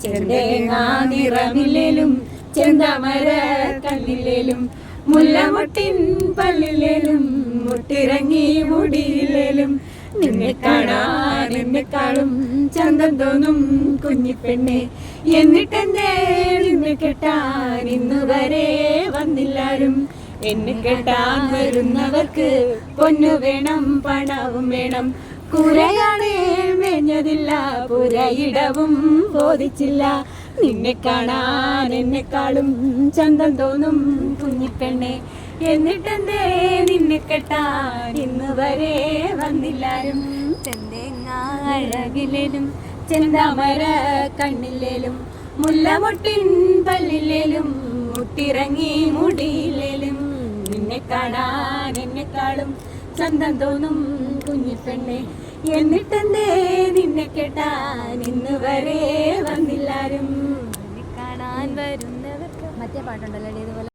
ചെന്തേങ്ങാ നിറമില്ലേലും ചെന്താമര കണ്ണില്ലേലും മുല്ലമുട്ടിൻ പല്ലില്ലേലും മുട്ടിറങ്ങി മുടിയില്ലേലും നിന്നെ കാണാൻ എന്നെക്കാളും ചന്തം തോന്നും കുഞ്ഞിപ്പെണ്ണെ. എന്നിട്ടെന്തേ നിന്നെ കെട്ടാൻ ഇന്നുവരെ വന്നില്ലാരും. എന്നെ കെട്ടാൻ വരുന്നവർക്ക് പൊന്നു വേണം പണവും വേണം. കൂരയാണേ മേഞ്ഞതില്ല പുരയിടവും ബോധിച്ചില്ല. നിന്നെ കാണാൻ എന്നെക്കാളും ചന്തം തോന്നും കുഞ്ഞിപ്പെണ്ണെ. എന്നിട്ടെന്തേ നിന്നെ കെട്ടാൻ ഇന്ന് വരെ വന്നില്ലാരും. ചെന്തേങ്ങാ അഴകിലേലും ചെന്താമര കണ്ണില്ലേലും മുല്ലമുട്ടിൻ പല്ലില്ലേലും മുട്ടിറങ്ങി മുടിയില്ലേലും നിന്നെ കാണാൻ എന്നെക്കാളും ചന്തം തോന്നും കുഞ്ഞിപ്പെണ്ണെ. എന്നിട്ടെന്തേ നിന്നെ കെട്ടാൻ ഇന്ന് വരെ വന്നില്ലാരും. കാണാൻ വരുന്നവർക്ക് മറ്റേ പാട്ടുണ്ടല്ലോ ഇതുപോലെ.